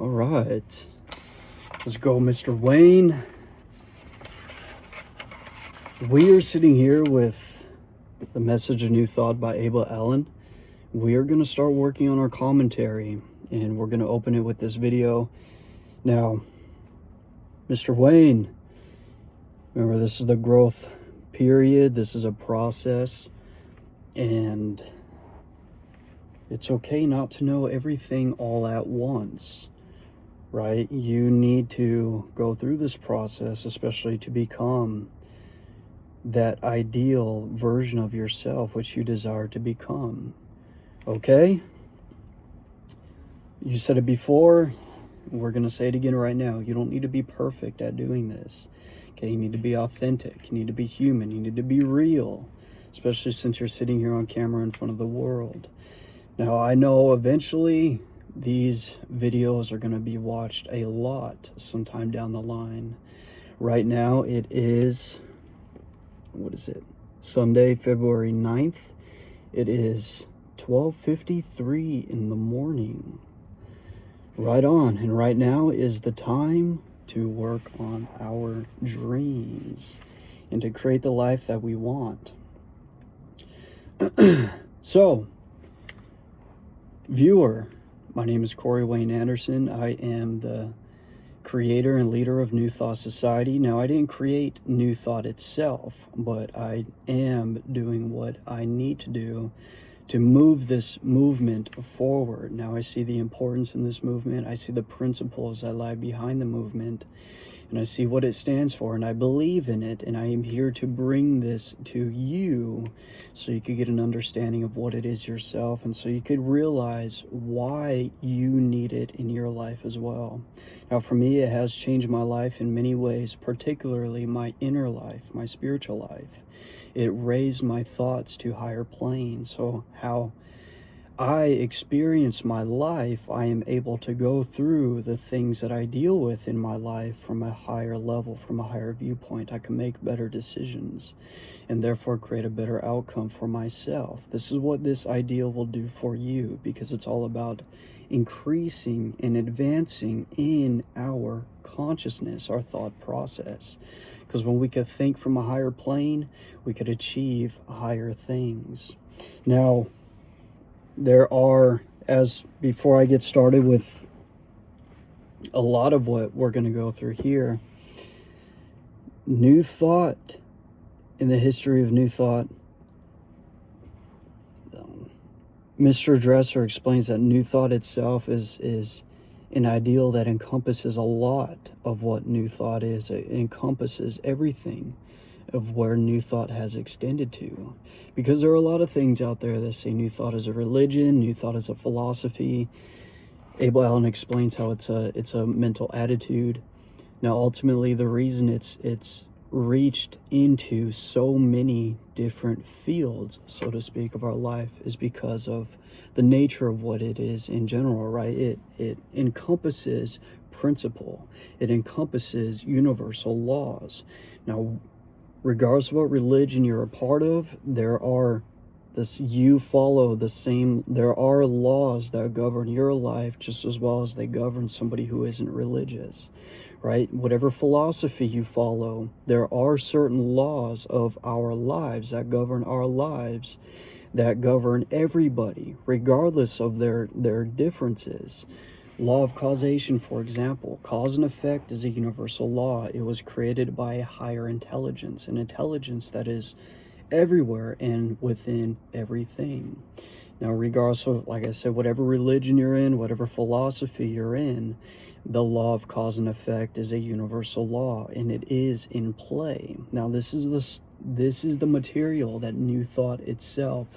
All right, let's go, Mr. Wayne. We are sitting here with the Message of New Thought by Abel Allen. We are going to start working on our commentary, and we're going to open it with this video. Now, Mr. Wayne, remember, this is the growth period. This is a process, and it's okay not to know everything all at once, right? You need to go through this process, especially to become that ideal version of yourself which you desire to become. Okay? You said it before, we're going to say it again right now. You don't need to be perfect at doing this. Okay, you need to be authentic, you need to be human, you need to be real, especially since you're sitting here on camera in front of the world. Now, I know eventually these videos are going to be watched a lot sometime down the line. Right now it is, what is it? Sunday, February 9th. It is 12:53 in the morning. Right on. And right now is the time to work on our dreams and to create the life that we want. So, viewer, my name is Corey Wayne Anderson. I am the creator and leader of New Thought Society. Now, I didn't create New Thought itself, but I am doing what I need to do to move this movement forward. Now, I see the importance in this movement. I see the principles that lie behind the movement, and I see what it stands for, and I believe in it, and I am here to bring this to you so you could get an understanding of what it is yourself, and so you could realize why you need it in your life as well. Now, for me, it has changed my life in many ways, particularly my inner life, my spiritual life. It raised my thoughts to higher planes. So how I experience my life, I am able to go through the things that I deal with in my life from a higher level, from a higher viewpoint. I can make better decisions and therefore create a better outcome for myself. This is what this ideal will do for you, because it's all about increasing and advancing in our consciousness, our thought process. Because when we could think from a higher plane, we could achieve higher things. Now, there are, as before I get started with a lot of what we're going to go through here, New Thought, in the history of New Thought, Mr. Dresser explains that New Thought itself is an ideal that encompasses a lot of what New Thought is. It encompasses everything of where New Thought has extended to. Because there are a lot of things out there that say New Thought is a religion, New Thought is a philosophy. Abel Allen explains how it's a mental attitude. Now, ultimately, the reason it's reached into so many different fields, so to speak, of our life is because of the nature of what it is in general, right? It encompasses principle. It encompasses universal laws. Now, regardless of what religion you're a part of, you follow the same, there are laws that govern your life just as well as they govern somebody who isn't religious, right? Whatever philosophy you follow, there are certain laws of our lives that govern our lives, that govern everybody, regardless of their differences. Law of causation, for example. Cause and effect is a universal law. It was created by a higher intelligence, an intelligence that is everywhere and within everything. Now, regardless of, like I said, whatever religion you're in, whatever philosophy you're in, the law of cause and effect is a universal law, and it is in play. Now, this is the material that New Thought itself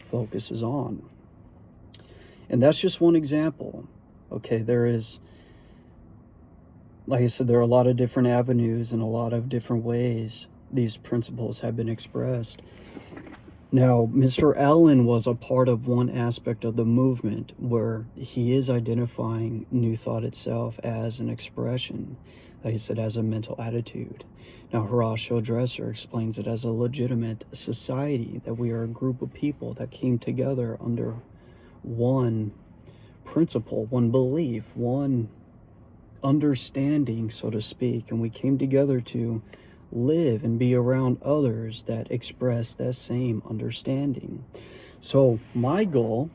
focuses on. And that's just one example. Okay, there is, like I said, there are a lot of different avenues and a lot of different ways these principles have been expressed. Now, Mr. Allen was a part of one aspect of the movement where he is identifying New Thought itself as an expression, like I said, as a mental attitude. Now, Horatio Dresser explains it as a legitimate society, that we are a group of people that came together under one principle, one belief, one understanding, so to speak, and we came together to live and be around others that express that same understanding. So my goal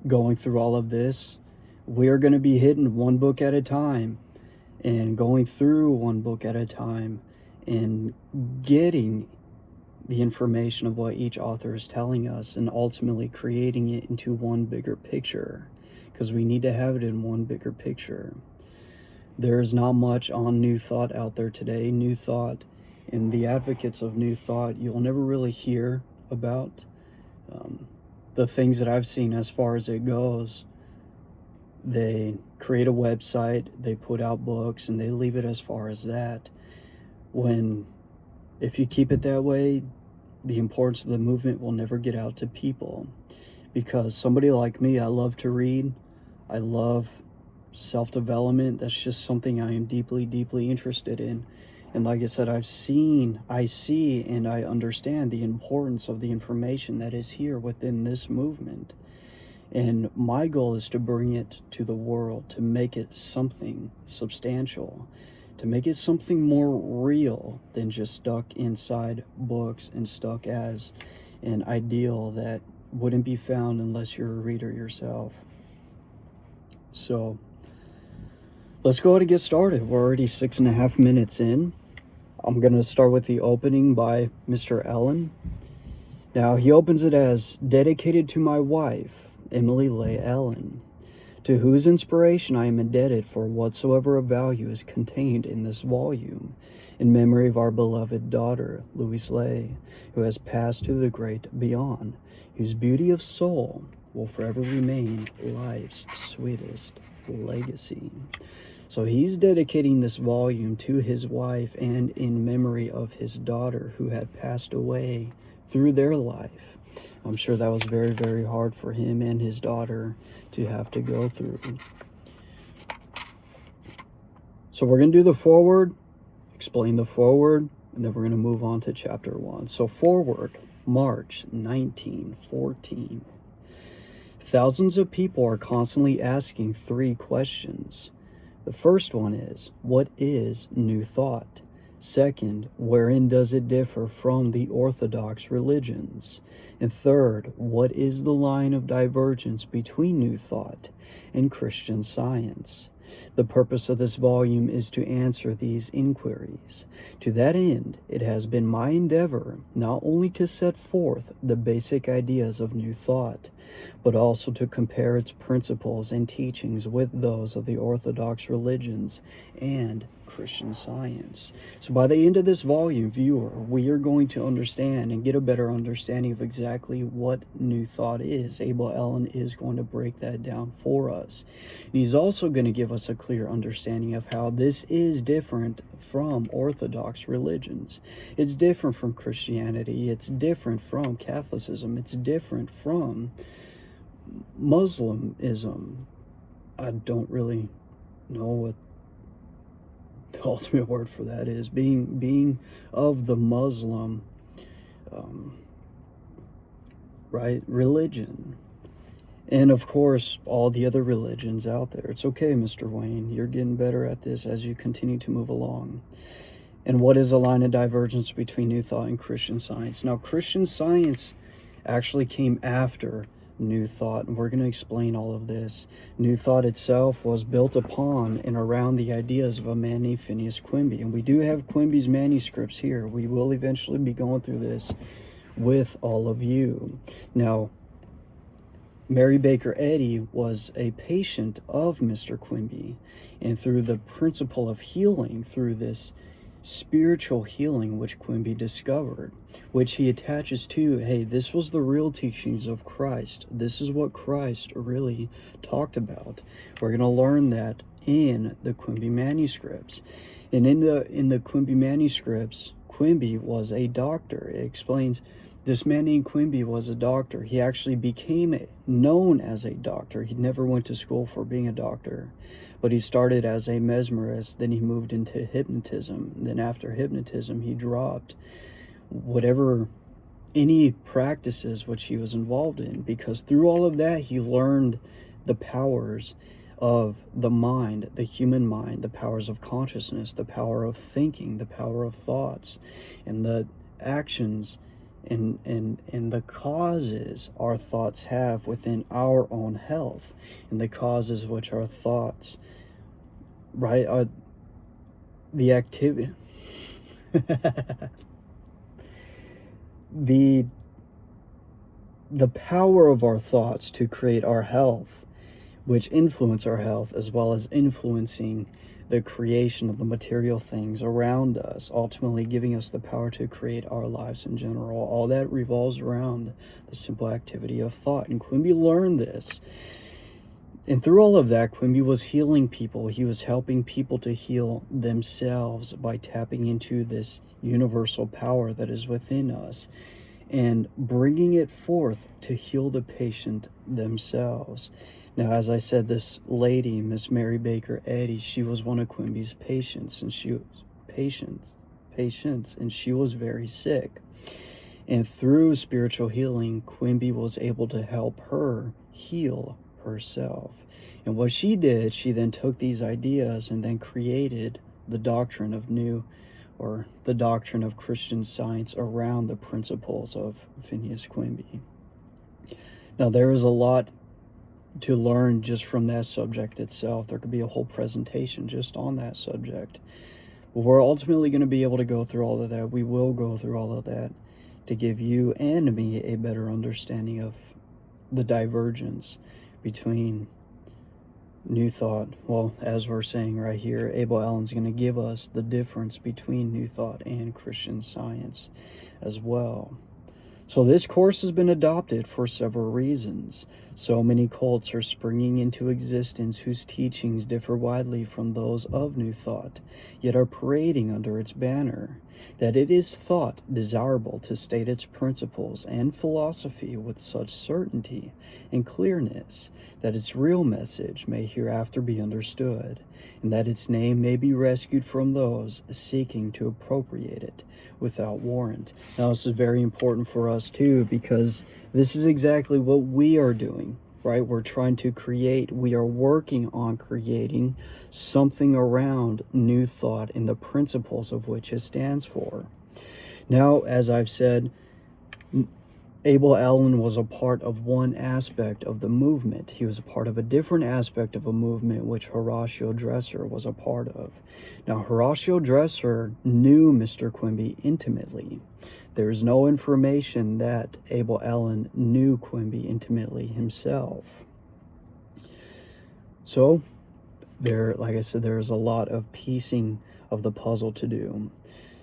going through all of this, we're going to be hitting one book at a time and going through one book at a time and getting the information of what each author is telling us and ultimately creating it into one bigger picture, because we need to have it in one bigger picture. There's not much on New Thought out there today. New Thought and the advocates of New Thought, you'll never really hear about. The things that I've seen as far as it goes, they create a website, they put out books, and they leave it as far as that. When, if you keep it that way, the importance of the movement will never get out to people. Because somebody like me, I love to read, I love self-development. That's just something I am deeply, deeply interested in. And like I said, I see, and I understand the importance of the information that is here within this movement. And my goal is to bring it to the world, to make it something substantial, to make it something more real than just stuck inside books and stuck as an ideal that wouldn't be found unless you're a reader yourself. So let's go ahead and get started. We're already 6.5 minutes in. I'm going to start with the opening by Mr. Allen. Now, he opens it as, "Dedicated to my wife, Emily Leigh Allen, to whose inspiration I am indebted for whatsoever of value is contained in this volume, in memory of our beloved daughter, Louise Leigh, who has passed to the great beyond, whose beauty of soul will forever remain life's sweetest legacy." So he's dedicating this volume to his wife and in memory of his daughter who had passed away through their life. I'm sure that was very, very hard for him and his daughter to have to go through. So we're going to do the foreword, explain the foreword, and then we're going to move on to chapter 1. So foreword, March 1914. Thousands of people are constantly asking 3 questions. The first one is, what is New Thought? Second, wherein does it differ from the orthodox religions? And third, what is the line of divergence between New Thought and Christian Science? The purpose of this volume is to answer these inquiries. To that end, it has been my endeavor not only to set forth the basic ideas of New Thought, but also to compare its principles and teachings with those of the orthodox religions and Christian Science. So by the end of this volume, viewer, we are going to understand and get a better understanding of exactly what New Thought is. Abel Allen is going to break that down for us. And he's also going to give us a clear understanding of how this is different from orthodox religions. It's different from Christianity. It's different from Catholicism. It's different from Muslimism. I don't really know what the ultimate word for that is. Being of the Muslim religion, and of course all the other religions out there. It's okay, Mr. Wayne, you're getting better at this as you continue to move along. And what is the line of divergence between New Thought and Christian Science? Now, Christian Science actually came after New Thought, and we're going to explain all of this. New Thought itself was built upon and around the ideas of a man named Phineas Quimby, and we do have Quimby's manuscripts here. We will eventually be going through this with all of you. Now, Mary Baker Eddy was a patient of Mr. Quimby, and through the principle of healing, through this spiritual healing which Quimby discovered, which he attaches to, hey, this was the real teachings of Christ. This is what Christ really talked about. We're going to learn that in the Quimby manuscripts. And in the Quimby manuscripts, Quimby was a doctor. It explains this man named Quimby was a doctor. He actually became known as a doctor. He never went to school for being a doctor, but he started as a mesmerist. Then he moved into hypnotism. Then after hypnotism, he dropped any practices which he was involved in, because through all of that, he learned the powers of the mind, the human mind, the powers of consciousness, the power of thinking, the power of thoughts, and the actions and the causes our thoughts have within our own health, and the causes which our thoughts, right, are the activity the power of our thoughts to create our health, which influence our health, as well as influencing the creation of the material things around us, ultimately giving us the power to create our lives in general. All that revolves around the simple activity of thought. And Quimby learned this. And through all of that, Quimby was healing people. He was helping people to heal themselves by tapping into this universal power that is within us and bringing it forth to heal the patient themselves. Now, as I said, this lady, Miss Mary Baker Eddy, she was one of Quimby's patients, and she was very sick. And through spiritual healing, Quimby was able to help her heal herself. And what she did, she then took these ideas and then created the doctrine of the doctrine of Christian Science around the principles of Phineas Quimby. Now, there is a lot to learn just from that subject itself. There could be a whole presentation just on that subject. But we're ultimately going to be able to go through all of that. We will go through all of that to give you and me a better understanding of the divergence between New Thought. Well, as we're saying right here, Abel Allen's going to give us the difference between New Thought and Christian Science as well. So this course has been adopted for several reasons. So many cults are springing into existence whose teachings differ widely from those of New Thought, yet are parading under its banner. That it is thought desirable to state its principles and philosophy with such certainty and clearness that its real message may hereafter be understood, and that its name may be rescued from those seeking to appropriate it without warrant. Now, this is very important for us too, because this is exactly what we are doing, right? We're trying to create, we are working on creating something around New Thought and the principles of which it stands for. Now, as I've said, Abel Allen was a part of one aspect of the movement. He was a part of a different aspect of a movement which Horatio Dresser was a part of. Now, Horatio Dresser knew Mr. Quimby intimately. There is no information that Abel Allen knew Quimby intimately himself. So, like I said, there is a lot of piecing of the puzzle to do.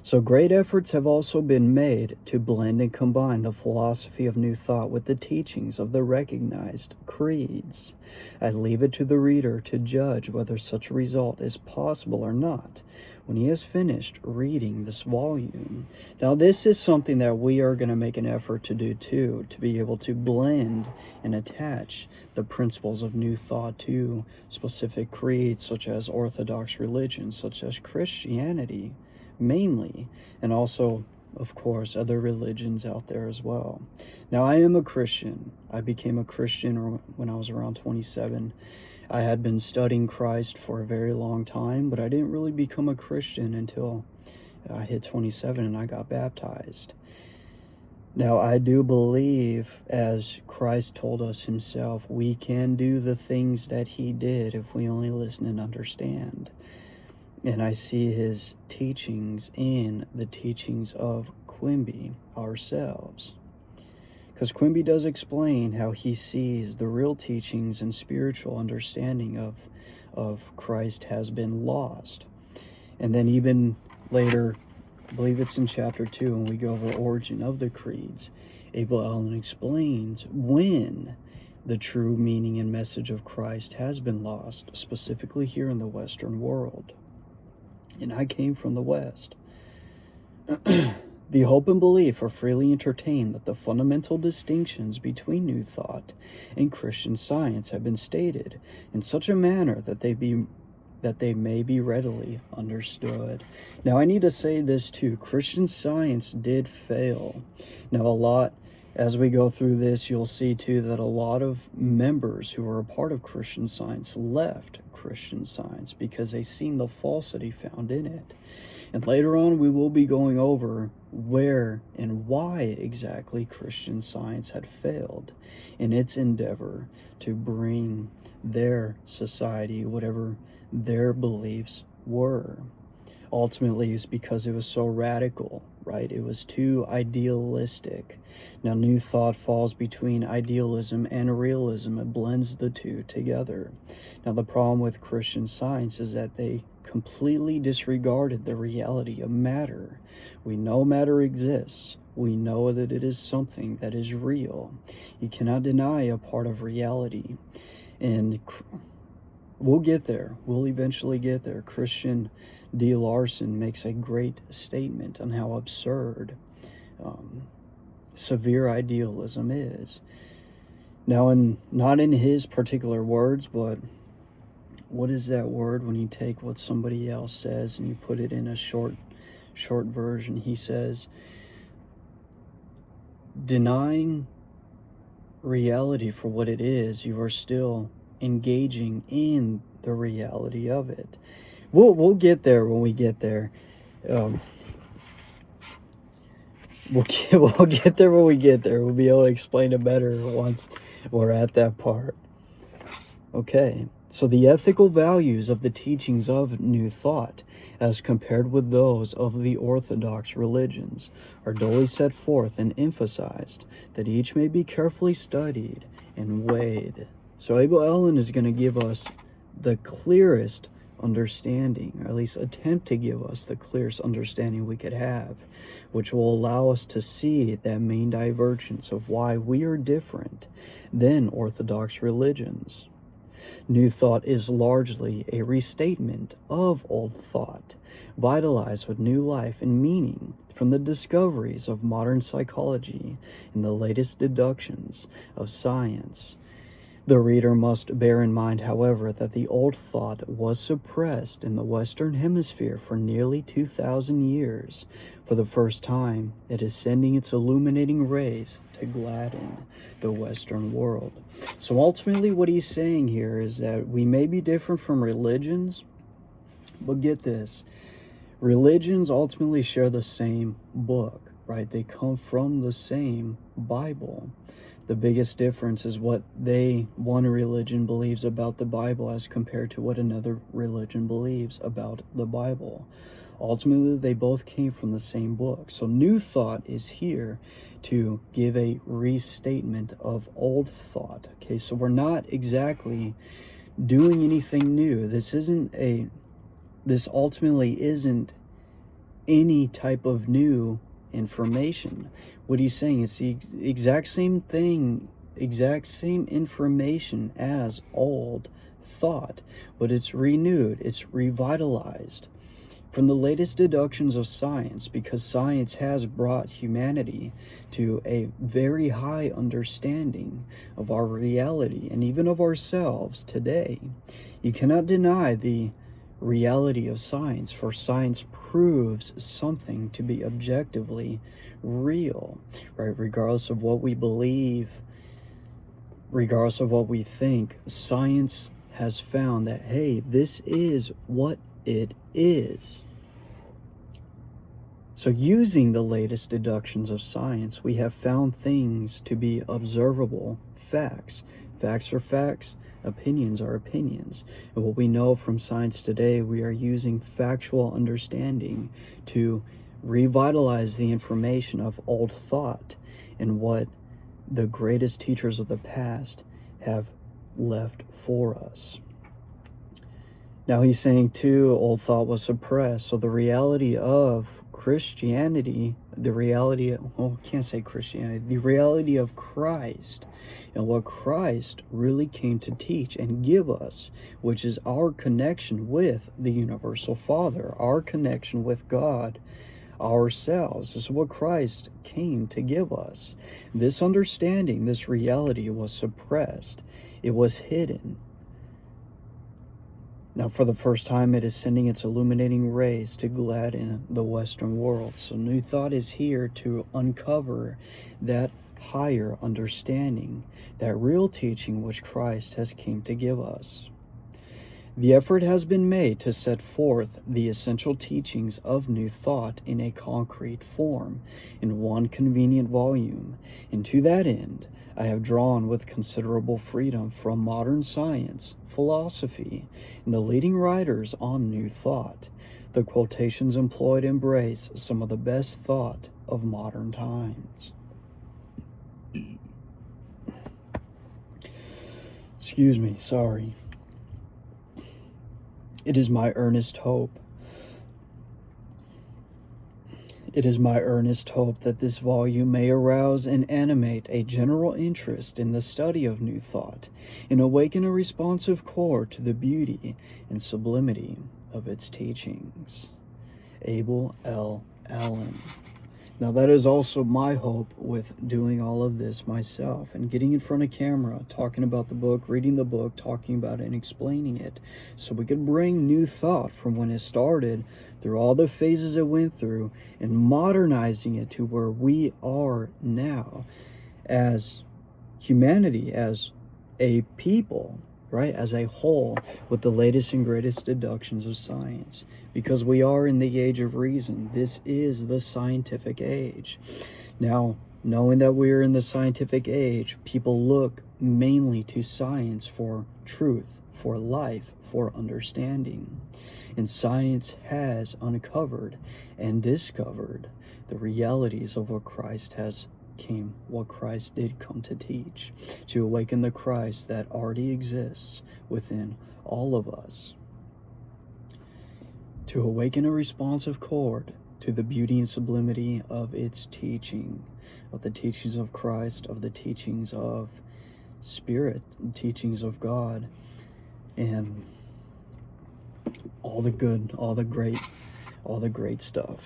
So great efforts have also been made to blend and combine the philosophy of New Thought with the teachings of the recognized creeds. I leave it to the reader to judge whether such a result is possible or not when he has finished reading this volume. Now, this is something that we are going to make an effort to do too, to be able to blend and attach the principles of New Thought to specific creeds such as Orthodox religion, such as Christianity, mainly, and also, of course, other religions out there as well. Now, I am a Christian. I became a Christian when I was around 27. I had been studying Christ for a very long time, but I didn't really become a Christian until I hit 27 and I got baptized. Now, I do believe, as Christ told us himself, we can do the things that he did if we only listen and understand. And I see his teachings in the teachings of Quimby ourselves. Because Quimby does explain how he sees the real teachings and spiritual understanding of Christ has been lost. And then even later, I believe it's in chapter 2, when we go over origin of the creeds, Abel Allen explains when the true meaning and message of Christ has been lost, specifically here in the Western world. And I came from the West. The hope and belief are freely entertained that the fundamental distinctions between New Thought and Christian Science have been stated in such a manner that they may be readily understood. Now, I need to say this too. Christian Science did fail. Now, a lot As we go through this, you'll see too that a lot of members who were a part of Christian Science left Christian Science because they seen the falsity found in it. And later on, we will be going over where and why exactly Christian Science had failed in its endeavor to bring their society, whatever their beliefs were. Ultimately, it's because it was so radical, right? It was too idealistic. Now, New Thought falls between idealism and realism. It blends the two together. Now, the problem with Christian Science is that they completely disregarded the reality of matter. We know matter exists. We know that it is something that is real. You cannot deny a part of reality. And we'll get there. We'll eventually get there. Christian D. Larson makes a great statement on how absurd severe idealism is. Now, not in his particular words, but what is that word when you take what somebody else says and you put it in a short version? He says, denying reality for what it is, you are still engaging in the reality of it. We'll get there when we get there. We'll get there when we get there. We'll be able to explain it better once we're at that part. Okay, so the ethical values of the teachings of New Thought, as compared with those of the orthodox religions, are duly set forth and emphasized, that each may be carefully studied and weighed. So Abel Ellen is going to give us the clearest understanding, or at least attempt to give us the clearest understanding we could have, which will allow us to see that main divergence of why we are different than orthodox religions. New Thought is largely a restatement of old thought, vitalized with new life and meaning from the discoveries of modern psychology and the latest deductions of science. The reader must bear in mind, however, that the old thought was suppressed in the Western Hemisphere for nearly 2,000 years. For the first time, it is sending its illuminating rays to gladden the Western world. So ultimately what he's saying here is that we may be different from religions, but get this, religions ultimately share the same book, right? They come from the same Bible. The biggest difference is what one religion believes about the Bible as compared to what another religion believes about the Bible. Ultimately, they both came from the same book. So New Thought is here to give a restatement of old thought. Okay, so we're not exactly doing anything new. This ultimately isn't any type of new information. What he's saying is the exact same thing, exact same information as old thought, but it's renewed, it's revitalized from the latest deductions of science, because science has brought humanity to a very high understanding of our reality and even of ourselves today. You cannot deny the reality of science, for science proves something to be objectively real, right? Regardless of what we believe, regardless of what we think, science has found that, hey, this is what it is. So using the latest deductions of science, we have found things to be observable facts. Facts are facts, opinions are opinions. And what we know from science today, we are using factual understanding to revitalize the information of old thought and what the greatest teachers of the past have left for us. Now he's saying too, old thought was suppressed. So the reality of Christianity, the reality of Christ and what Christ really came to teach and give us, which is our connection with the universal Father, our connection with God ourselves. This is what Christ came to give us. This understanding, this reality was suppressed. It was hidden. Now, for the first time, it is sending its illuminating rays to gladden the Western world. So New Thought is here to uncover that higher understanding, that real teaching which Christ has came to give us. The effort has been made to set forth the essential teachings of New Thought in a concrete form, in one convenient volume, and to that end I have drawn with considerable freedom from modern science, philosophy, and the leading writers on New Thought. The quotations employed embrace some of the best thought of modern times. Excuse me, sorry. It is my earnest hope that this volume may arouse and animate a general interest in the study of New Thought, and awaken a responsive core to the beauty and sublimity of its teachings. Abel L. Allen. Now, that is also my hope with doing all of this myself and getting in front of camera, talking about the book, reading the book, talking about it, and explaining it, so we could bring New Thought from when it started through all the phases it went through and modernizing it to where we are now as humanity, as a people, right, as a whole, with the latest and greatest deductions of science. Because we are in the age of reason. This is the scientific age. Now, knowing that we are in the scientific age, people look mainly to science for truth, for life, for understanding. And science has uncovered and discovered the realities of what Christ did come to teach, to awaken the Christ that already exists within all of us, to awaken a responsive chord to the beauty and sublimity of its teaching, of the teachings of Christ, of the teachings of Spirit, and teachings of God, and all the good, all the great stuff.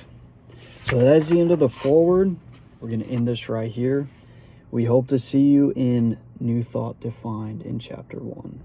So that's the end of the foreword. We're going to end this right here. We hope to see you in New Thought Defined in Chapter 1.